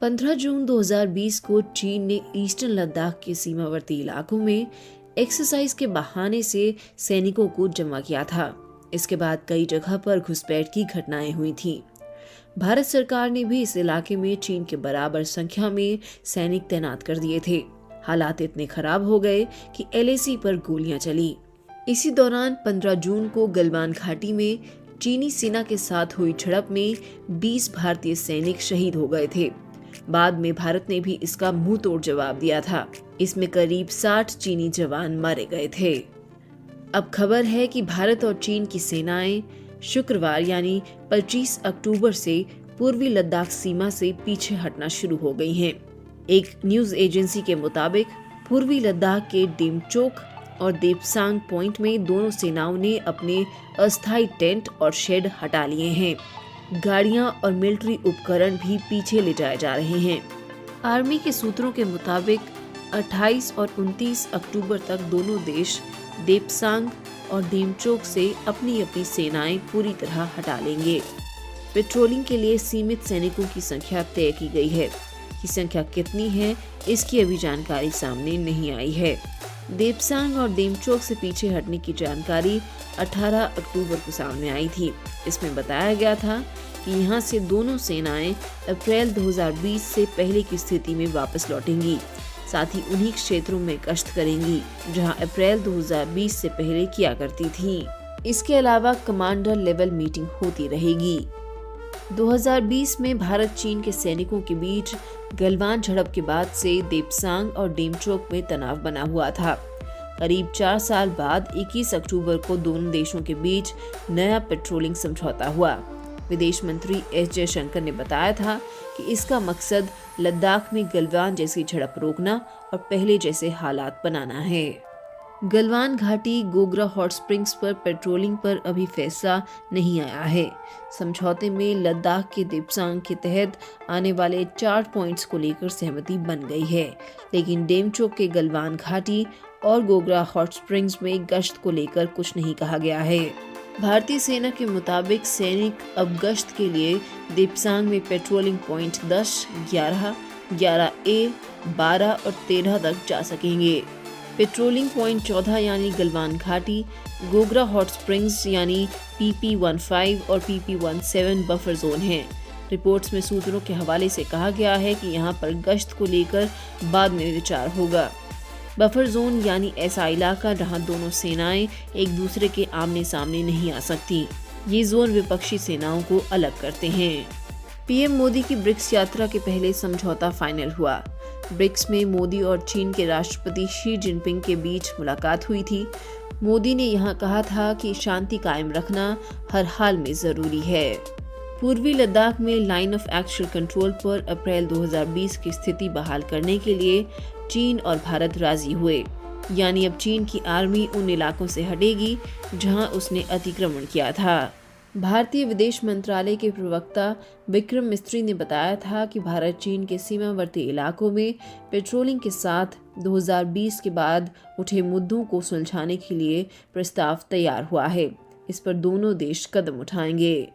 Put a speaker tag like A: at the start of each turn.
A: 15 जून 2020 को चीन ने ईस्टर्न लद्दाख के सीमावर्ती इलाकों में एक्सरसाइज के बहाने से सैनिकों को जमा किया था। इसके बाद कई जगह पर घुसपैठ की घटनाएं हुई थीं। भारत सरकार ने भी इस इलाके में चीन के बराबर संख्या में सैनिक तैनात कर दिए थे। हालात इतने खराब हो गए कि LAC पर गोलियां चली। इसी दौरान 15 जून को गलवान घाटी में चीनी सेना के साथ हुई झड़प में 20 भारतीय सैनिक शहीद हो गए थे। बाद में भारत ने भी इसका मुंह तोड़ जवाब दिया था। इसमें करीब 60 चीनी जवान मारे गए थे। अब खबर है कि भारत और चीन की सेनाएं शुक्रवार यानी 25 अक्टूबर से पूर्वी लद्दाख सीमा से पीछे हटना शुरू हो गई हैं। एक न्यूज एजेंसी के मुताबिक पूर्वी लद्दाख के डेमचोक और देपसांग पॉइंट में दोनों सेनाओं ने अपने अस्थायी टेंट और शेड हटा लिए हैं। गाड़ियां और मिलिट्री उपकरण भी पीछे ले जाए जा रहे हैं। आर्मी के सूत्रों के मुताबिक 28 और 29 अक्टूबर तक दोनों देश देपसांग और डेमचोक से अपनी अपनी सेनाएं पूरी तरह हटा लेंगे। पेट्रोलिंग के लिए सीमित सैनिकों की संख्या तय की गई है। ये संख्या कितनी है, इसकी अभी जानकारी सामने नहीं आई है। देपसांग और डेमचोक से पीछे हटने की जानकारी 18 अक्टूबर को सामने आई थी। इसमें बताया गया था कि यहां से दोनों सेनाएं अप्रैल 2020 से पहले की स्थिति में वापस लौटेंगी। साथ ही उन्हीं क्षेत्रों में गश्त करेंगी जहां अप्रैल 2020 से पहले किया करती थी। इसके अलावा कमांडर लेवल मीटिंग होती रहेगी। 2020 में भारत चीन के सैनिकों के बीच गलवान झड़प के बाद से देपसांग और डेमचोक में तनाव बना हुआ था। करीब 4 साल बाद 21 अक्टूबर को दोनों देशों के बीच नया पेट्रोलिंग समझौता हुआ। विदेश मंत्री S जयशंकर ने बताया था कि इसका मकसद लद्दाख में गलवान जैसी झड़प रोकना और पहले जैसे हालात बनाना है। गलवान घाटी गोगरा हॉट स्प्रिंग्स पर पेट्रोलिंग पर अभी फैसला नहीं आया है। समझौते में लद्दाख के देपसांग के तहत आने वाले 4 पॉइंट्स को लेकर सहमति बन गई है, लेकिन डेमचोक के गलवान घाटी और गोगरा हॉट स्प्रिंग्स में गश्त को लेकर कुछ नहीं कहा गया है। भारतीय सेना के मुताबिक सैनिक अब गश्त के लिए देपसांग में पेट्रोलिंग पॉइंट 10, 11, 11A, 12 और 13 तक जा सकेंगे। पेट्रोलिंग पॉइंट 14 यानी गलवान घाटी, गोगरा हॉट स्प्रिंग्स यानी PP15 और PP17 बफर जोन हैं। रिपोर्ट्स में सूत्रों के हवाले से कहा गया है कि यहां पर गश्त को लेकर बाद में विचार होगा। बफर जोन यानी ऐसा इलाका जहां दोनों सेनाएं एक दूसरे के आमने सामने नहीं आ सकती। ये जोन विपक्षी सेनाओं को अलग करते हैं। PM मोदी की ब्रिक्स यात्रा के पहले समझौता फाइनल हुआ। ब्रिक्स में मोदी और चीन के राष्ट्रपति शी जिनपिंग के बीच मुलाकात हुई थी। मोदी ने यहां कहा था कि शांति कायम रखना हर हाल में जरूरी है। पूर्वी लद्दाख में लाइन ऑफ एक्चुअल कंट्रोल पर अप्रैल 2020 की स्थिति बहाल करने के लिए चीन और भारत राजी हुए। यानी अब चीन की आर्मी उन इलाकों से हटेगी जहां उसने अतिक्रमण किया था। भारतीय विदेश मंत्रालय के प्रवक्ता विक्रम मिस्त्री ने बताया था कि भारत चीन के सीमावर्ती इलाकों में पेट्रोलिंग के साथ 2020 के बाद उठे मुद्दों को सुलझाने के लिए प्रस्ताव तैयार हुआ है। इस पर दोनों देश कदम उठाएंगे।